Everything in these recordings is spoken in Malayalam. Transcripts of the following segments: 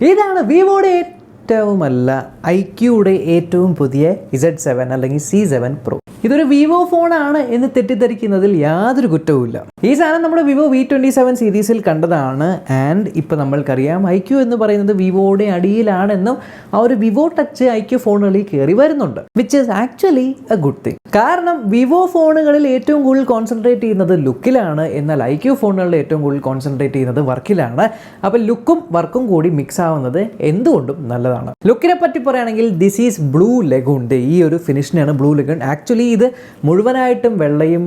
ഇതാണ് വിവോയുടെ ഏറ്റവുമല്ല iQOOയുടെ ഏറ്റവും പുതിയ Z7 അല്ലെങ്കിൽ C7 Pro. ഇതൊരു വിവോ ഫോണാണ് എന്ന് തെറ്റിദ്ധരിക്കുന്നതിൽ യാതൊരു കുറ്റവുമില്ല. ഈ സാധനം നമ്മൾ വിവോ V27 സീരീസിൽ കണ്ടതാണ്. ആൻഡ് ഇപ്പോൾ നമ്മൾക്കറിയാം iQOO എന്ന് പറയുന്നത് വിവോയുടെ അടിയിലാണെന്നും ആ ഒരു വിവോ ടച്ച് iQOO ഫോണുകളിൽ കയറി വരുന്നുണ്ട്, which is actually A good thing. കാരണം വിവോ ഫോണുകളിൽ ഏറ്റവും കൂടുതൽ കോൺസെൻട്രേറ്റ് ചെയ്യുന്നത് ലുക്കിലാണ്, എന്നാൽ iQOO ഫോണുകളിൽ ഏറ്റവും കൂടുതൽ കോൺസെൻട്രേറ്റ് ചെയ്യുന്നത് വർക്കിലാണ്. അപ്പോൾ ലുക്കും വർക്കും കൂടി മിക്സ് ആവുന്നത് എന്തുകൊണ്ടും നല്ലതാണ്. ലുക്കിനെ പറ്റി പറയുകയാണെങ്കിൽ ദിസ് ഈസ് ബ്ലൂ ലഗൂൺ. ഈ ഒരു ഫിനിഷിനാണ് ബ്ലൂ ലഗൂൺ. ആക്ച്വലി ഇത് മുഴുവനായിട്ടും വെള്ളയും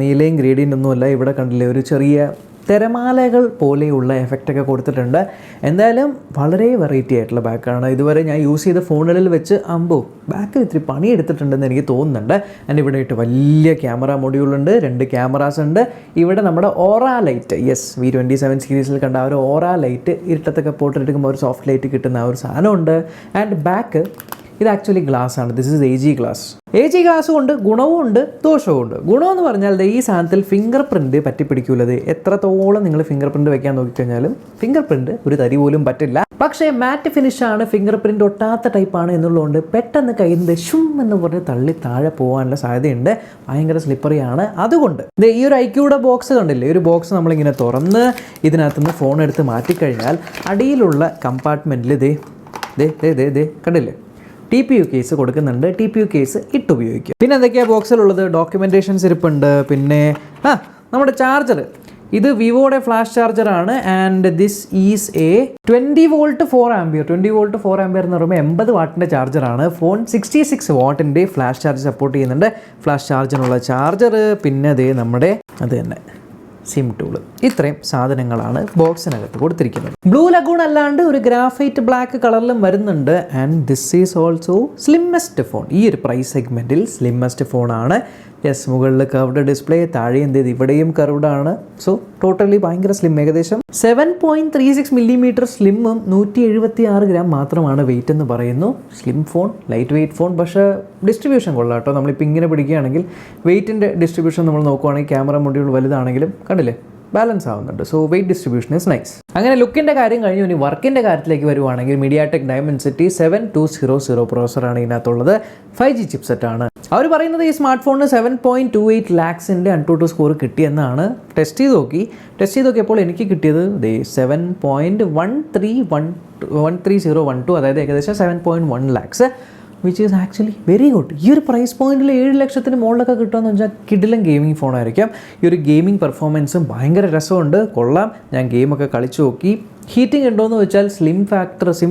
നീലയും ഗ്രേഡിയൻ്റ് ഒന്നുമല്ല. ഇവിടെ കണ്ടില്ലേ ഒരു ചെറിയ തിരമാലകൾ പോലെയുള്ള എഫക്റ്റൊക്കെ കൊടുത്തിട്ടുണ്ട്. എന്തായാലും വളരെ വെറൈറ്റി ആയിട്ടുള്ള ബാക്കാണ്. ഇതുവരെ ഞാൻ യൂസ് ചെയ്ത ഫോണുകളിൽ വെച്ച് ബാക്കിൽ ഇത്തിരി പണിയെടുത്തിട്ടുണ്ടെന്ന് എനിക്ക് തോന്നുന്നുണ്ട്. ആൻഡ് ഇവിടെ ഇട്ട് വലിയ ക്യാമറ മൊഡ്യൂളുണ്ട്, 2 ക്യാമറാസ് ഉണ്ട്. ഇവിടെ നമ്മുടെ ഓറ ലൈറ്റ്, യെസ് V27 സീരീസിൽ കണ്ട ആ ഒരു ഓറ ലൈറ്റ്, ഇരുട്ടത്തൊക്കെ പോട്ടെടുക്കുമ്പോൾ ഒരു സോഫ്റ്റ് ലൈറ്റ് കിട്ടുന്ന ആ ഒരു സാധനമുണ്ട്. ആൻഡ് ബാക്ക് ഇത് ആക്ച്വലി ഗ്ലാസ് ആണ്. This is AG glass. AG glass കൊണ്ട് ഗുണവും ഉണ്ട് ദോഷവും ഉണ്ട്. ഗുണമെന്ന് പറഞ്ഞാൽ ഈ സാധനത്തിൽ ഫിംഗർ പ്രിൻറ്റ് പറ്റിപ്പിടിക്കൂലത്. എത്രത്തോളം നിങ്ങൾ ഫിംഗർ പ്രിൻറ്റ് വെക്കാൻ നോക്കിക്കഴിഞ്ഞാലും ഫിംഗർ പ്രിൻറ്റ് ഒരു തരി പോലും പറ്റില്ല. പക്ഷേ മാറ്റ് ഫിനിഷാണ്, ഫിംഗർ പ്രിൻറ്റ് ഒട്ടാത്ത ടൈപ്പാണ് എന്നുള്ളതുകൊണ്ട് പെട്ടെന്ന് കയ്യിൽ നിന്ന് ഷും എന്ന് പറഞ്ഞ് തള്ളി താഴെ പോകാനുള്ള സാധ്യതയുണ്ട്. ഭയങ്കര സ്ലിപ്പറിയാണ്. അതുകൊണ്ട് ഈ ഒരു iQOOയുടെ ബോക്സ് കണ്ടില്ലേ, ഒരു ബോക്സ് നമ്മളിങ്ങനെ തുറന്ന് ഇതിനകത്തുനിന്ന് ഫോൺ എടുത്ത് മാറ്റിക്കഴിഞ്ഞാൽ അടിയിലുള്ള കമ്പാർട്ട്മെൻറ്റിൽ കണ്ടില്ലേ TPU കേസ് കൊടുക്കുന്നുണ്ട്. TPU കേസ് ഇട്ട് ഉപയോഗിക്കും. പിന്നെ എന്തൊക്കെയാണ് ബോക്സിലുള്ളത്? ഡോക്യുമെൻറ്റേഷൻസ് ഇരിപ്പുണ്ട്. പിന്നെ നമ്മുടെ ചാർജർ, ഇത് വിവോയുടെ ഫ്ലാഷ് ചാർജറാണ്. And this is a 20 volt 4 ampere. 20 volt 4 ampere എന്ന് പറയുമ്പോൾ 80 വാട്ടിൻ്റെ ചാർജറാണ്. ഫോൺ 66 വാട്ടിൻ്റെ ഫ്ലാഷ് ചാർജ് സപ്പോർട്ട് ചെയ്യുന്നുണ്ട്. ഫ്ലാഷ് ചാർജിനുള്ള ചാർജർ, പിന്നെ നമ്മുടെ അത് തന്നെ സിം ടൂള്. ഇത്രയും സാധനങ്ങളാണ് ബോക്സിനകത്ത് കൊടുത്തിരിക്കുന്നത്. ബ്ലൂ ലഗൂൺ അല്ലാണ്ട് ഒരു ഗ്രാഫൈറ്റ് ബ്ലാക്ക് കളറിലും വരുന്നുണ്ട്. And this is also slimmest phone. ഈ ഒരു പ്രൈസ് സെഗ്മെൻറ്റിൽ സ്ലിമ്മസ്റ്റ് ഫോണാണ്. യെസ്, മുകളിൽ കർവ്ഡ് ഡിസ്പ്ലേ, താഴെ ഇവിടെയും കർവ്ഡ് ആണ്. സോ ടോട്ടലി ഭയങ്കര സ്ലിം. ഏകദേശം 7.36 മില്ലിമീറ്റർ സ്ലിമ്മും 176 ഗ്രാം മാത്രമാണ് വെയിറ്റ് എന്ന് പറയുന്നു. Slim phone, light weight phone. പക്ഷേ ഡിസ്ട്രിബ്യൂഷൻ കൊള്ളാം കേട്ടോ. നമ്മളിപ്പോൾ ഇങ്ങനെ പിടിക്കുകയാണെങ്കിൽ വെയിറ്റിൻ്റെ ഡിസ്ട്രിബ്യൂഷൻ നമ്മൾ നോക്കുവാണെങ്കിൽ ക്യാമറ മൊഡ്യൂൾ വലുതാണെങ്കിലും കണ്ടില്ലേ ബാലൻസ് ആവുന്നുണ്ട്. So weight distribution is nice. അങ്ങനെ ലുക്കിൻ്റെ കാര്യം കഴിഞ്ഞു. ഇനി വർക്കിൻ്റെ കാര്യത്തിലേക്ക് വരുവാണെങ്കിൽ MediaTek Dimensity 7200 പ്രോസറാണ് ഇതിനകത്തുള്ളത്. 5G ചിപ്സെറ്റ് ആണ്. അവർ പറയുന്നത് ഈ സ്മാർട്ട് ഫോണിന് 7.28 ലാക്സിൻ്റെ AnTuTu സ്കോർ കിട്ടിയെന്നാണ്. ടെസ്റ്റ് ചെയ്ത് നോക്കിയപ്പോൾ എനിക്ക് കിട്ടിയത് 7.13012, അതായത് ഏകദേശം 7.1 lakhs, which is actually very good. ഈ ഒരു പ്രൈസ് പോയിന്റിൽ 7 ലക്ഷത്തിന് മുകളിലൊക്കെ കിട്ടുകയെന്ന് വെച്ചാൽ കിടിലൻ ഗെയിമിംഗ് ഫോണായിരിക്കും. ഈ ഒരു ഗെയിമിംഗ് പെർഫോമൻസും ഭയങ്കര രസമുണ്ട്, കൊള്ളാം. ഞാൻ ഗെയിമൊക്കെ കളിച്ചു നോക്കി. ഹീറ്റിംഗ് ഉണ്ടോയെന്ന് വെച്ചാൽ സിം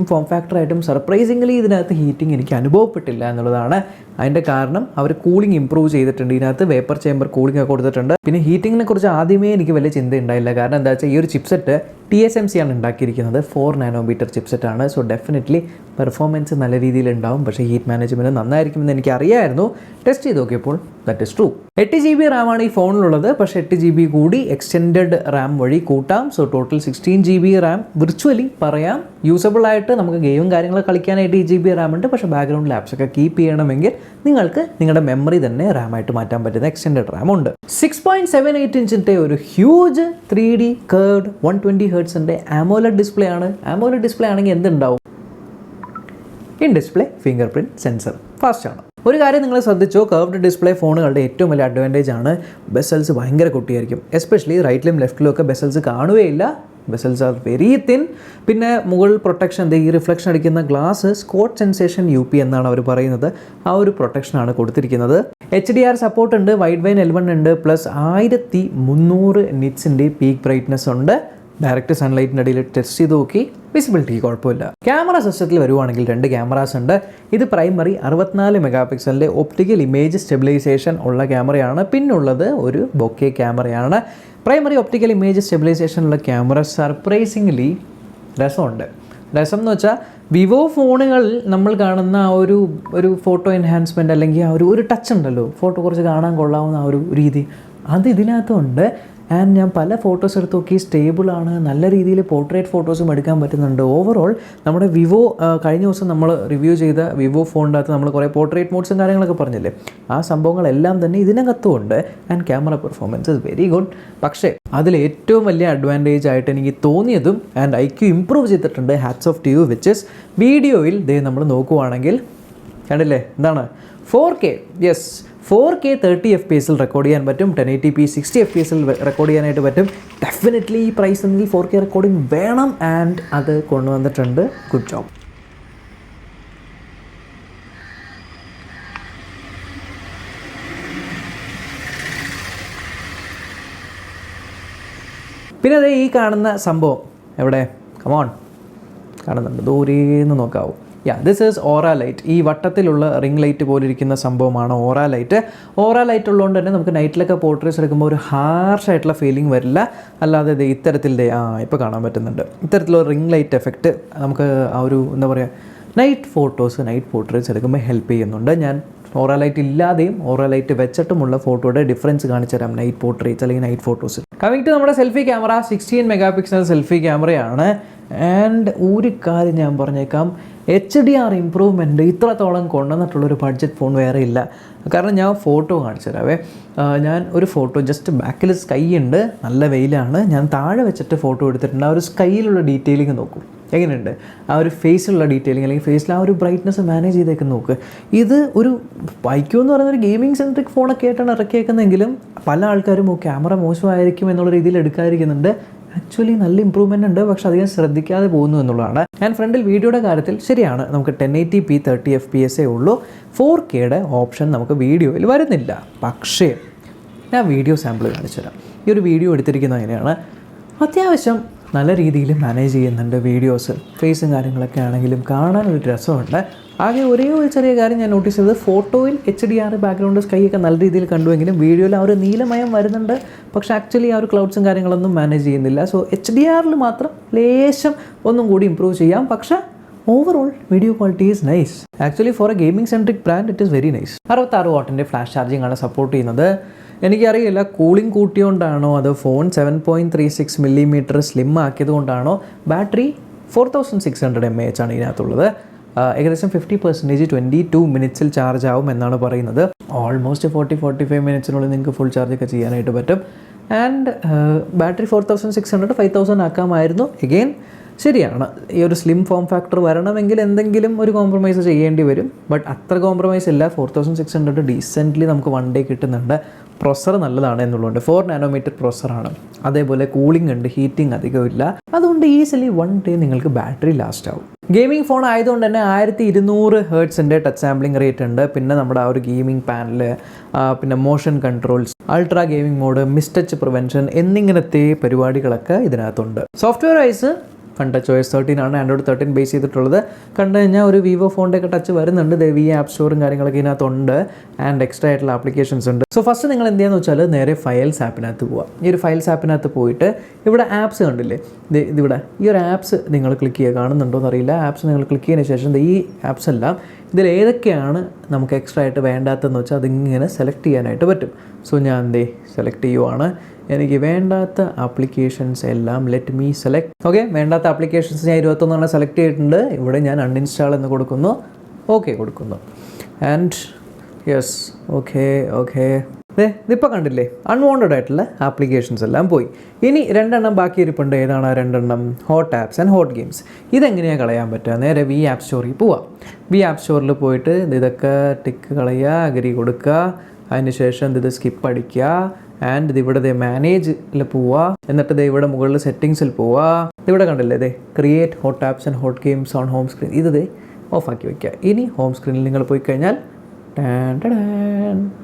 ഫോം ഫാക്ടറായിട്ടും സർപ്രൈസിംഗ്ലി ഇതിനകത്ത് ഹീറ്റിംഗ് എനിക്ക് അനുഭവപ്പെട്ടില്ല എന്നുള്ളതാണ്. അതിൻ്റെ കാരണം അവർ കൂളിംഗ് ഇമ്പ്രൂവ് ചെയ്തിട്ടുണ്ട്. ഇതിനകത്ത് വേപ്പർ ചേമ്പർ കൂളിംഗ് ഒക്കെ കൊടുത്തിട്ടുണ്ട്. പിന്നെ ഹീറ്റിങ്ങിനെ കുറിച്ച് ആദ്യമേ എനിക്ക് വലിയ ചിന്ത ഉണ്ടായില്ല. കാരണം എന്താ വെച്ചാൽ ഈ ഒരു ചിപ്സെറ്റ് TSMC ആണ് ഉണ്ടാക്കിയിരിക്കുന്നത്. 4 നാനോമീറ്റർ ചിപ്സെറ്റാണ്. സോ ഡെഫിനറ്റ്ലി പെർഫോമൻസ് നല്ല രീതിയിൽ ഉണ്ടാവും. പക്ഷേ ഹീറ്റ് മാനേജ്മെൻറ്റ് നന്നായിരിക്കുമെന്ന് എനിക്ക് അറിയായിരുന്നു. ടെസ്റ്റ് ചെയ്ത് നോക്കിയപ്പോൾ ദാറ്റ് ഇസ് ട്രൂ. 8 GB റാമാണ് ഈ ഫോണിലുള്ളത്. പക്ഷേ 8 GB കൂടി എക്സ്റ്റെൻഡഡ് റാം വഴി കൂട്ടാം. So total 16 GB Ram virtually പറയാം. യൂസബിൾ ആയിട്ട് നമുക്ക് ഗെയിമും കാര്യങ്ങളൊക്കെ കളിക്കാനായിട്ട് 8 GB റാം ഉണ്ട്. പക്ഷേ ബാക്ക്ഗ്രൗണ്ട് ലാപ്സ് ഒക്കെ കീപ്പ് ചെയ്യണമെങ്കിൽ നിങ്ങൾക്ക് നിങ്ങളുടെ മെമ്മറി തന്നെ റാമായിട്ട് മാറ്റാൻ പറ്റുന്ന എക്സ്റ്റെൻഡഡ് റാം ഉണ്ട്. 6.78 ഇഞ്ചിൻ്റെ ഒരു ഹ്യൂജ് 3D കർവ്ഡ് 120 ഹെർട്സിൻ്റെ AMOLED ഡിസ്പ്ലേ ആണ്. AMOLED ഡിസ്പ്ലേ ആണെങ്കിൽ എന്തുണ്ടാവും? In display finger print sensor ഫാസ്റ്റാണ്. ഒരു കാര്യം നിങ്ങൾ ശ്രദ്ധിച്ചോ, കർവ്ഡ് ഡിസ്പ്ലേ ഫോണുകളുടെ ഏറ്റവും വലിയ അഡ്വാൻറ്റേജ് ആണ് ബെസൽസ് ഭയങ്കര കുട്ടിയായിരിക്കും. എസ്പെഷ്യലി റൈറ്റിലും ലെഫ്റ്റിലും ഒക്കെ ബെസൽസ് കാണുകയില്ല. Bessel's are very thin. പിന്നെ മുകളിൽ പ്രൊട്ടക്ഷൻ, ഈ റിഫ്ലക്ഷൻ അടിക്കുന്ന ഗ്ലാസ് സ്കോട്ട് സെൻസേഷൻ UP എന്നാണ് അവർ പറയുന്നത്. ആ ഒരു പ്രൊട്ടക്ഷനാണ് കൊടുത്തിരിക്കുന്നത്. HDR സപ്പോർട്ട് ഉണ്ട്, വൈഡ് വൈൻ L1 ഉണ്ട്, പ്ലസ് 1300 നിറ്റ്സിൻ്റെ പീക്ക് ബ്രൈറ്റ്നസ് ഉണ്ട്. ഡയറക്റ്റ് സൺലൈറ്റിൻ്റെ അടിയിൽ ടെസ്റ്റ് ചെയ്ത് നോക്കി, വിസിബിലിറ്റി കുഴപ്പമില്ല. ക്യാമറ സിസ്റ്റത്തിൽ വരുവാണെങ്കിൽ 2 ക്യാമറാസ് ഉണ്ട്. ഇത് പ്രൈമറി 64 മെഗാ പിക്സലിൻ്റെ ഒപ്റ്റിക്കൽ ഇമേജ് സ്റ്റെബിലൈസേഷൻ ഉള്ള ക്യാമറയാണ്. പിന്നുള്ളത് ഒരു ബൊക്കെ ക്യാമറയാണ്. പ്രൈമറി ഒപ്റ്റിക്കൽ ഇമേജ് സ്റ്റെബിലൈസേഷനുള്ള ക്യാമറ സർപ്രൈസിംഗ്ലി രസമുണ്ട്. രസം എന്ന് വെച്ചാൽ വിവോ ഫോണുകളിൽ നമ്മൾ കാണുന്ന ആ ഒരു ഫോട്ടോ എൻഹാൻസ്മെൻറ്റ് അല്ലെങ്കിൽ ആ ഒരു ടച്ച് ഉണ്ടല്ലോ, ഫോട്ടോ കുറച്ച് കാണാൻ കൊള്ളാവുന്ന ആ ഒരു രീതി, അത് ഇതിനകത്തുണ്ട്. ആൻഡ് ഞാൻ പല ഫോട്ടോസ് എടുത്ത് നോക്കി, സ്റ്റേബിളാണ്, നല്ല രീതിയിൽ പോർട്രേറ്റ് ഫോട്ടോസും എടുക്കാൻ പറ്റുന്നുണ്ട്. ഓവറോൾ നമ്മുടെ വിവോ കഴിഞ്ഞ ദിവസം നമ്മൾ റിവ്യൂ ചെയ്ത വിവോ ഫോണിൻ്റെ അകത്ത് നമ്മൾ കുറേ പോർട്രേറ്റ് മോഡ്സും കാര്യങ്ങളൊക്കെ പറഞ്ഞില്ലേ, ആ സംഭവങ്ങളെല്ലാം തന്നെ ഇതിനകത്തുമുണ്ട്. And camera performance is very good. പക്ഷേ അതിൽ ഏറ്റവും വലിയ അഡ്വാൻറ്റേജ് ആയിട്ട് എനിക്ക് തോന്നിയതും ആൻഡ് iQOO ഇമ്പ്രൂവ് ചെയ്തിട്ടുണ്ട്, hats off to you, which is വീഡിയോയിൽ നമ്മൾ നോക്കുവാണെങ്കിൽ കണ്ടില്ലേ എന്താണ് 4K, yes 4K 30 FPS record ചെയ്യാൻ പറ്റും, 1080p 60 FPS റെക്കോർഡ് ചെയ്യാനായിട്ട് പറ്റും. ഡെഫിനറ്റ്ലി ഈ പ്രൈസ് ഉണ്ടെങ്കിൽ 4K റെക്കോർഡിംഗ് വേണം, ആൻഡ് അത് കൊണ്ടുവന്നിട്ടുണ്ട്. Good job. പിന്നെ അതേ ഈ കാണുന്ന സംഭവം എവിടെ, കമോൺ, കാണുന്നുണ്ട്, ദൂരേന്ന് നോക്കാവൂ. This is aura light. ഈ വട്ടത്തിലുള്ള റിംഗ് ലൈറ്റ് പോലെ ഇരിക്കുന്ന സംഭവമാണ് ഓറ ലൈറ്റ്. ഓറ ലൈറ്റ് ഉള്ളതുകൊണ്ട് തന്നെ നമുക്ക് നൈറ്റിലൊക്കെ പോർട്രേറ്റ്സ് എടുക്കുമ്പോൾ ഒരു ഹാർഷായിട്ടുള്ള ഫീലിംഗ് വരില്ല. അല്ലാതെ ഇത്തരത്തിൽ ഇപ്പോൾ കാണാൻ പറ്റുന്നുണ്ട്, ഇത്തരത്തിലുള്ള റിംഗ് ലൈറ്റ് എഫക്റ്റ് നമുക്ക് ആ ഒരു എന്താ പറയുക, നൈറ്റ് ഫോട്ടോസ്, നൈറ്റ് പോർട്രേറ്റ്സ് എടുക്കുമ്പോൾ ഹെൽപ്പ് ചെയ്യുന്നുണ്ട്. ഞാൻ ഓറ ലൈറ്റ് ഇല്ലാതെയും ഓറ ലൈറ്റ് വെച്ചിട്ടുമുള്ള ഫോട്ടോയുടെ ഡിഫറൻസ് കാണിച്ചു തരാം, നൈറ്റ് പോർട്രേറ്റ്സ് അല്ലെങ്കിൽ നൈറ്റ് ഫോട്ടോസ്. കമ്മിങ് ടു നമ്മുടെ സെൽഫി ക്യാമറ, 16 മെഗാ സെൽഫി ക്യാമറയാണ്. ആൻഡ് ഒരു കാര്യം ഞാൻ പറഞ്ഞേക്കാം, HDR ഇമ്പ്രൂവ്മെൻറ്റ് ഇത്രത്തോളം കൊണ്ടുവന്നിട്ടുള്ളൊരു ബഡ്ജറ്റ് ഫോൺ വേറെ ഇല്ല. കാരണം ഞാൻ ഫോട്ടോ കാണിച്ചു തരാവേ. ഞാൻ ഒരു ഫോട്ടോ ജസ്റ്റ് ബാക്കിൽ സ്കൈ ഉണ്ട്, നല്ല വെയിലാണ്, ഞാൻ താഴെ വെച്ചിട്ട് ഫോട്ടോ എടുത്തിട്ടുണ്ട്. ആ ഒരു സ്കൈയിലുള്ള ഡീറ്റെയിലിംഗ് നോക്കും എങ്ങനെയുണ്ട്, ആ ഒരു ഫേസിലുള്ള ഡീറ്റെയിലിംഗ് അല്ലെങ്കിൽ ഫേസിൽ ആ ഒരു ബ്രൈറ്റ്നസ് മാനേജ് ചെയ്തേക്ക് നോക്ക്. ഇത് ഒരു iQOO എന്ന് പറയുന്ന ഒരു ഗെയിമിംഗ് സെൻട്രിക് ഫോണൊക്കെ ആയിട്ടാണ് ഇറക്കിയേക്കുന്നതെങ്കിലും പല ആൾക്കാരും ക്യാമറ മോശമായിരിക്കും എന്നുള്ള രീതിയിൽ എടുക്കാതിരിക്കുന്നുണ്ട്. ആക്ച്വലി നല്ല ഇമ്പ്രൂവ്മെൻ്റ് ഉണ്ട്, പക്ഷെ അധികം ശ്രദ്ധിക്കാതെ പോകുന്നു എന്നുള്ളതാണ്. ഞാൻ ഫ്രണ്ടിൽ വീഡിയോയുടെ കാര്യത്തിൽ ശരിയാണ്, നമുക്ക് 1080p 30 FPS ഉള്ളൂ, 4Kയുടെ ഓപ്ഷൻ നമുക്ക് വീഡിയോയിൽ വരുന്നില്ല. പക്ഷേ ഞാൻ വീഡിയോ സാമ്പിൾ കാണിച്ചു തരാം. ഈ ഒരു വീഡിയോ എടുത്തിരിക്കുന്നത് എങ്ങനെയാണ്, അത്യാവശ്യം നല്ല രീതിയിൽ മാനേജ് ചെയ്യുന്നുണ്ട് വീഡിയോസ്, ഫേസും കാര്യങ്ങളൊക്കെ ആണെങ്കിലും കാണാനൊരു രസമുണ്ട്. ആകെ ഒരേ ഒരു ചെറിയ കാര്യം ഞാൻ നോട്ടീസ് ചെയ്തത്, ഫോട്ടോയിൽ HDR ബാക്ക്ഗ്രൗണ്ട് സ്കൈ ഒക്കെ നല്ല രീതിയിൽ കണ്ടുവെങ്കിലും വീഡിയോയിൽ ആ ഒരു നീലമയം വരുന്നുണ്ട്, പക്ഷേ ആക്ച്വലി ആ ഒരു ക്ലൗഡ്സും കാര്യങ്ങളൊന്നും മാനേജ് ചെയ്യുന്നില്ല. സോ HDRൽ മാത്രം ലേശം ഒന്നും കൂടി ഇമ്പ്രൂവ് ചെയ്യാം, പക്ഷേ overall video quality is nice. Actually for a gaming centric brand it is very nice. 66 വാട്ടിൻ്റെ ഫ്ലാഷ് ചാർജിങ് ആണ് സപ്പോർട്ട് ചെയ്യുന്നത്. എനിക്കറിയില്ല കൂളിംഗ് കൂട്ടിയോണ്ടാണോ അതോ ഫോൺ 7.36 mm സ്ലിം ആക്കിയത് കൊണ്ടാണോ, ബാറ്ററി 4600 mAh ആണ് ഇതിനകത്തുള്ളത്. ഏകദേശം 50% 22 മിനിറ്റ്സിൽ ചാർജ് ആവും എന്നാണ് പറയുന്നത്. ഓൾമോസ്റ്റ് 40-45 മിനിറ്റ്സിനുള്ളിൽ നിങ്ങൾക്ക് ഫുൾ ചാർജൊക്കെ ചെയ്യാനായിട്ട് പറ്റും. And battery 4600 5000 ആക്കാമായിരുന്നു. എഗെയിൻ ശരിയാണ്, ഈ ഒരു സ്ലിം ഫോം ഫാക്ടർ വരണമെങ്കിൽ എന്തെങ്കിലും ഒരു കോംപ്രമൈസ് ചെയ്യേണ്ടി വരും. ബട്ട് അത്ര കോംപ്രമൈസ് ഇല്ല, 4600 ഡീസെൻ്റ്ലി നമുക്ക് 1 ഡേ കിട്ടുന്നുണ്ട്. പ്രൊസർ നല്ലതാണ് എന്നുള്ളതുകൊണ്ട് 4 നാനോമീറ്റർ പ്രൊസറാണ്. അതേപോലെ കൂളിംഗ് ഉണ്ട്, ഹീറ്റിംഗ് അധികമില്ല. അതുകൊണ്ട് ഈസിലി 1 ഡേ നിങ്ങൾക്ക് ബാറ്ററി ലാസ്റ്റ് ആവും. ഗെയിമിംഗ് ഫോൺ ആയതുകൊണ്ട് തന്നെ 1200 ഹെർട്സിൻ്റെ ടച്ച് സാമ്പിളിംഗ് റേറ്റ് ഉണ്ട്. പിന്നെ നമ്മുടെ ആ ഒരു ഗെയിമിംഗ് പാനൽ, പിന്നെ motion controls, ultra gaming mode, mistouch prevention എന്നിങ്ങനത്തെ പരിപാടികളൊക്കെ ഇതിനകത്തുണ്ട്. സോഫ്റ്റ്വെയർ വൈസ് ടച്ച് OS 13 ആണ്, ആൻഡ്രോയിഡ് 13 ബേസ് ചെയ്തിട്ടുള്ളത്. കണ്ടു കഴിഞ്ഞാൽ ഒരു വിവോ ഫോണിൻ്റെയൊക്കെ ടച്ച് വരുന്നുണ്ട്. വി ആപ്പ് സ്റ്റോറും കാര്യങ്ങളൊക്കെ ഇതിനകത്തുണ്ട്, ആൻഡ് എക്സ്ട്രാ ആയിട്ടുള്ള ആപ്ലിക്കേഷൻസ് ഉണ്ട്. സോ ഫസ്റ്റ് നിങ്ങൾ എന്ത് ചെയ്യാന്ന് വെച്ചാൽ നേരെ ഫയൽസ് ആപ്പിനകത്ത് പോവുക. ഈ ഒരു ഫയൽസ് ആപ്പിനകത്ത് പോയിട്ട് ഇവിടെ ആപ്സ് കണ്ടില്ലേ, ഇതിവിടെ ഈ ഒരു ആപ്സ് നിങ്ങൾ ക്ലിക്ക് ചെയ്യുക. കാണുന്നുണ്ടോ എന്നറിയില്ല. ആപ്സ് നിങ്ങൾ ക്ലിക്ക് ചെയ്തതിന് ശേഷം ഈ ആപ്സ് എല്ലാം ഇതിൽ ഏതൊക്കെയാണ് നമുക്ക് എക്സ്ട്രാ ആയിട്ട് വേണ്ടാത്തതെന്ന് വെച്ചാൽ അതിങ്ങനെ സെലക്ട് ചെയ്യാനായിട്ട് പറ്റും. സോ ഞാൻ സെലക്ട് ചെയ്യുവാണ്. എനിക്ക് വേണ്ടാത്ത ആപ്ലിക്കേഷൻസ് എല്ലാം ലെറ്റ് മീ സെലക്ട്. ഓക്കെ, വേണ്ടാത്ത ആപ്ലിക്കേഷൻസ് ഞാൻ 21 സെലക്ട് ചെയ്തിട്ടുണ്ട്. ഇവിടെ ഞാൻ അൺഇൻസ്റ്റാൾ എന്ന് കൊടുക്കുന്നു, ഓക്കെ കൊടുക്കുന്നു. ആൻഡ് യെസ്, ഓക്കെ ഇതിപ്പോൾ കണ്ടില്ലേ, അൺവാണ്ടഡ് ആയിട്ടുള്ള ആപ്ലിക്കേഷൻസ് എല്ലാം പോയി. ഇനി 2 ബാക്കി ഇരിപ്പുണ്ട്. ഏതാണ് 2? Hot apps and hot games. ഇതെങ്ങനെയാണ് കളയാൻ പറ്റുക? നേരെ വി ആപ്പ് സ്റ്റോറിൽ പോവാം. വി ആപ്പ് സ്റ്റോറിൽ പോയിട്ട് ഇതൊക്കെ ടിക്ക് കളയുക, അഗ്രി കൊടുക്കുക. അതിന് ശേഷം ഇത് സ്കിപ്പ് അടിക്കുക. ആൻഡ് ഇതിവിടെ മാനേജിൽ പോവുക. എന്നിട്ട് ഇവിടെ മുകളിൽ സെറ്റിങ്സിൽ പോവുക. ഇവിടെ കണ്ടില്ലേ, create hot apps and hot games on home screen. ഇത് ഓഫാക്കി വയ്ക്കുക. ഇനി ഹോം സ്ക്രീനിൽ നിങ്ങൾ പോയി കഴിഞ്ഞാൽ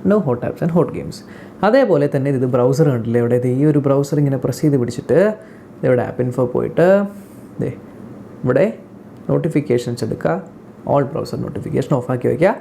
no hot apps and hot games. അതേപോലെ തന്നെ ഇത് ബ്രൗസർ കണ്ടില്ലേ, ഇവിടെ ഈ ഒരു ബ്രൗസർ ഇങ്ങനെ പ്രസ് ചെയ്ത് പിടിച്ചിട്ട് ഇവിടെ ആപ്പ് ഇൻഫോ പോയിട്ട് ഇവിടെ നോട്ടിഫിക്കേഷൻസ് എടുക്കുക. ഓൾ ബ്രൗസർ നോട്ടിഫിക്കേഷൻ ഓഫാക്കി വയ്ക്കുക.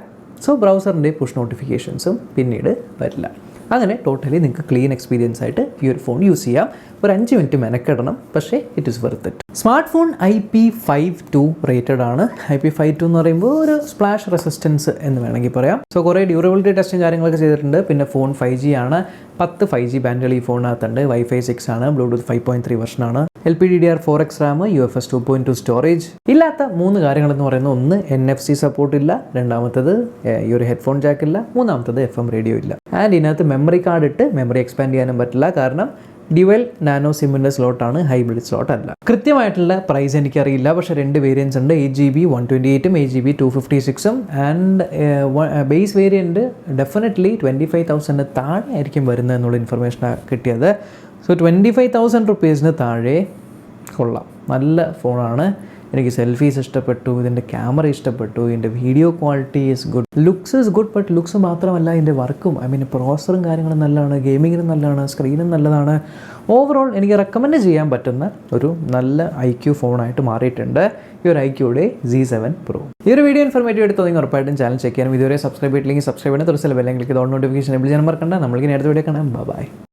സോ ബ്രൗസറിൻ്റെ പുഷ് നോട്ടിഫിക്കേഷൻസും പിന്നീട് വരില്ല. അങ്ങനെ ടോട്ടലി നിങ്ങൾക്ക് ക്ലീൻ എക്സ്പീരിയൻസ് ആയിട്ട് ഈ ഒരു ഫോൺ യൂസ് ചെയ്യാം. ഒരു 5 മിനിറ്റ് മെനക്കെടണം, പക്ഷേ it is Worth it. Smart phone IP52 rated ആണ്. IP52 എന്ന് പറയുമ്പോൾ ഒരു സ്പ്ലാഷ് റെസിസ്റ്റൻസ് എന്ന് വേണമെങ്കിൽ പറയാം. സോ കുറേ ഡ്യൂറബിലിറ്റി ടെസ്റ്റും കാര്യങ്ങളൊക്കെ ചെയ്തിട്ടുണ്ട്. പിന്നെ ഫോൺ 5G ആണ്, 10 5G ബാൻഡുകൾ ഈ ഫോണിനകത്തുണ്ട്. Wi-Fi 6 ആണ്, Bluetooth 5.3 വെർഷനാണ്, LPDDR4X RAM, UFS 2.2 storage. ഇല്ലാത്ത 3 കാര്യങ്ങളെന്ന് പറയുന്നത്, ഒന്ന് NFC സപ്പോർട്ട് ഇല്ല, രണ്ടാമത്തത് ഈ ഒരു ഹെഡ്ഫോൺ ജാക്ക് ഇല്ല, മൂന്നാമത്തത് FM റേഡിയോ ഇല്ല. ആൻഡ് ഇതിനകത്ത് മെമ്മറി കാർഡ് ഇട്ട് മെമ്മറി എക്സ്പാൻഡ് ചെയ്യാനും പറ്റില്ല, കാരണം ഡ്യുവൽ നാനോ സിമ്മിൻ്റെ സ്ലോട്ടാണ്, ഹൈബ്രിഡ് സ്ലോട്ട് അല്ല. കൃത്യമായിട്ടുള്ള പ്രൈസ് എനിക്കറിയില്ല, പക്ഷേ 2 വേരിയൻസ് ഉണ്ട്, 8GB 128ഉം 8GB 256ഉം. ആൻഡ് ബേസ് വേരിയൻറ്റ് ഡെഫിനറ്റ്ലി 25,000 താഴെ ആയിരിക്കും വരുന്നത് എന്നുള്ള ഇൻഫർമേഷനാണ് കിട്ടിയത്. സോ 25,000 റുപ്പീസിന് താഴെ കൊള്ളാം, നല്ല ഫോണാണ്. എനിക്ക് സെൽഫീസ് ഇഷ്ടപ്പെട്ടു, ഇതിൻ്റെ ക്യാമറ ഇഷ്ടപ്പെട്ടു, ഇതിൻ്റെ video quality is good, looks is good. But looks മാത്രമല്ല, ഇതിൻ്റെ വർക്കും പ്രോസറും കാര്യങ്ങളും നല്ലതാണ്, ഗെയിമിങ്ങിനും നല്ലതാണ്, സ്ക്രീനും നല്ലതാണ്. ഓവറോൾ എനിക്ക് റെക്കമെൻഡ് ചെയ്യാൻ പറ്റുന്ന ഒരു നല്ല iQOO ഫോണായിട്ട് മാറിയിട്ടുണ്ട് ഈ ഒരു iQOOയുടെ Z7 Pro. ഈ ഒരു വീഡിയോ ഇൻഫോർമേറ്റീവ് എടുത്ത് നിങ്ങൾ ഉറപ്പായിട്ടും ചാനൽ ചെക്ക് ചെയ്യാനും ഇതുവരെ സബ്സ്ക്രൈബ് ചെയ്തില്ലെങ്കിൽ സബ്സ്ക്രൈബ് ചെയ്യണം. തുടർന്ന് ബെല്ലൈക്കൻ ക്ലിക്ക് ചെയ്ത് ഓൾ നോട്ടിഫിക്കേഷൻ എബിൾ ചെയ്യാൻ മറക്കണ്ട. നമ്മൾക്ക് അടുത്ത വീഡിയോ കാണാം. ബൈ.